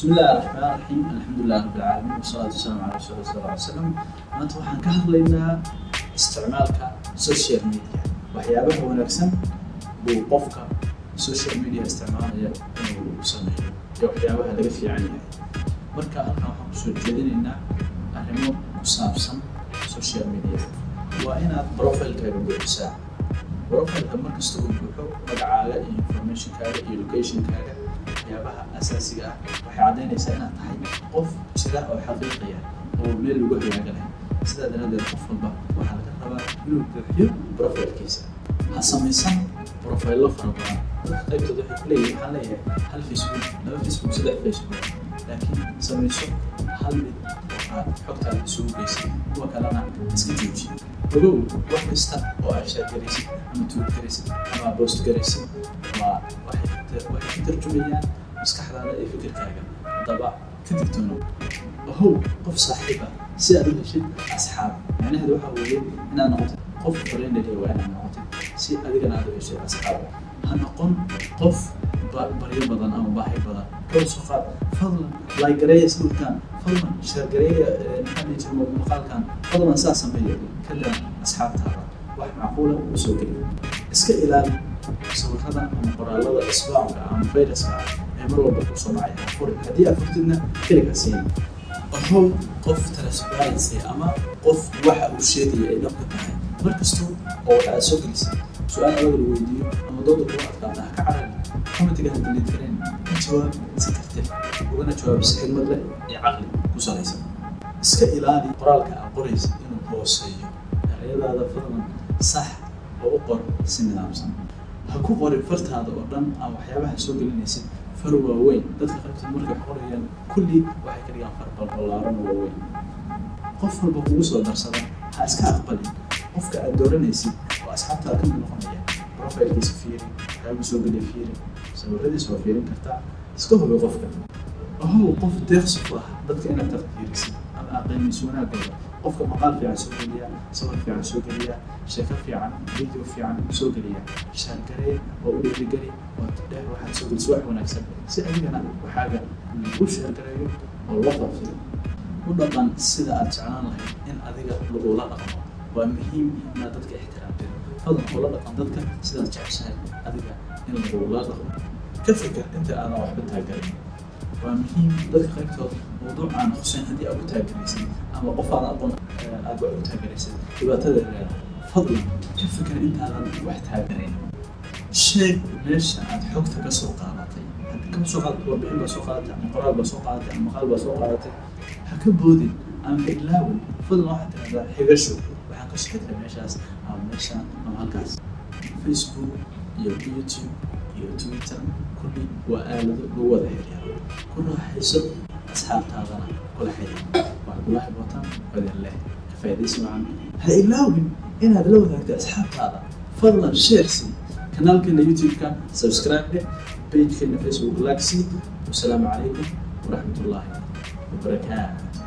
بسم الله الرحمن الرحيم الحمد لله رب العالمين والصلاة والسلام على رسول الله صلى الله عليه وسلم. maanta waxaan ka hadlaynaa isticmaalka social media waxyaabaha wanaagsan buu qofka social media isticmaalaya inuu sameeyo iyo waxyaabaha laga fiican yahay. marka halkan waxaan kusoo jeedinaynaa arrimo ku saabsan social media. waa inaad profile-kaaga buuxisaa. profile-ka markasta uu buuxo magacaaga iyo information-kaaga iyo location-kaaga waxyaabaha asaasiga ah waxay caddaynaysaa inaad tahay qof jira oo xaqiiqiya oo meel lagu hagaaganayo. sidaa daraadeed qof walba waxaa laga rabaa inuu buuxiyo profile-kiisa. ha samaysan profile-lo fara badan. dadka qaybtooda waxay ku leeyihiin waxaan leeyahay hal Facebook, laba Facebook, saddex Facebook, laakiin samayso hal mid oo aad xogtaada isugu geysay kuwa kalena iska jooji. ogow wax kasta oo aad share garaysid ama tweet garaysid ama post garaysid waa waxay ka tarjumayaan maskaxdaada iyo fikirkaaga. haddaba ka digtoono ahow qof saaxiib ah si aad u heshid asxaab. macnaheedu waxaa weeye inaad noqotid qof friendly waa inaad noqotid si adigana aad u heshid asxaab. ha noqon qof baryo badan ama baahi badan. kala soo qaad fadlan like gareeya sawirkan, fadlan share gareeya muuqaalkan, fadlan saa sameeya kadibna asxaabtaada wax macquula u soo geliya. iska ilaali sawirrada ama qoraalada isbaamka ama fayraska ah ee mar walba ku soo dhacaya. furi haddii aad furtidna keligaa siin. ahow qof transparency ama qof waxa uu sheegaya ay dhabka tahay. markasta oo waxa aad soo gelisay su-aal adag la weydiiyo ama dooda kugu adkaata ha ka carari. commentiga ha delete gareyn. ka jawaab si kartid ugana jawaab si xigmad leh iyo caqli ku salaysan. iska ilaali qoraalka aad qoraysa inuu hooseeyo. erayadaada fadlan sax oo u qor si nidaamsan. ha ku qorin fartaada oo dhan ama waxyaabaha soo gelinaysid far waaweyn. dadka qaybtooda markay wax qorayaan kulli waxay ka dhigaan far balballaaran oo waaweyn. qof walba kugu soo darsada ha iska aqbalin. qofka aad dooranaysid oo asxaabtaada ka mid noqonaya profile-kiisa fiiri, waxyaabuu soo geliya fiiri, sawirradiisa waa fiirin kartaa. iska hubi qofka. ahow qof deeqsi ku ah dadka inaad taqdiirisid ama aqoonayso wanaagooda. qofka maqaal fiican soo geliya, sawir fiican soo geliya, sheeko fiican, video fiican soo geliya. shaargaree oo u dhiirigeli oo dheer waxaad soo geliso wax wanaagsan si adigana waxaaga lagu shaargareeyo oo loo faafiyo. u dhaqan sida aad jeclaan lahayd in adiga lagula dhaqmo. waa muhiim inaad dadka ixtiraamtid. fadlan ula dhaqan dadka sidaad jeceshahay adiga in lagula dhaqmo. ka fikir inta aadan waxba taageerin. waa muhiim dadka qaybtooda mawduuc aan khuseyn haddii aad u taageeraysid ama qof aan aqoon aad wax u taageeraysid dhibaatada leedahay. fadlan ka fikir intaadan wax taageerin. sheeg meesha aad xogta ka soo qaadatay. haddii kama soo qaadato warbixin baa soo qaadatay ama qoraal baa soo qaadatay ama maqaal baa soo qaadatay ha ka boodin ama ha ilaawin. fadlan waxaad tidhahdaa xigasho waxaan ka soo xigtay meeshaas ama meeshaan ama halkaas. Facebook iyo YouTube iyo Twitter kulli waa aalado lagu wada xiriiro. ku raaxayso asxaabtaadana kula xiriir. waa Abdullaahi Bootaan wadin leh ka faa'iidaysi wacan. ha ilaawin inaad la wadaagto asxaabtaada. fadlan share sii kanaalkeena YouTube-ka, subscribe leh page-keena Facebook like sii. wasalaamu calaykum waraxmatullaahi wabarakaatuh.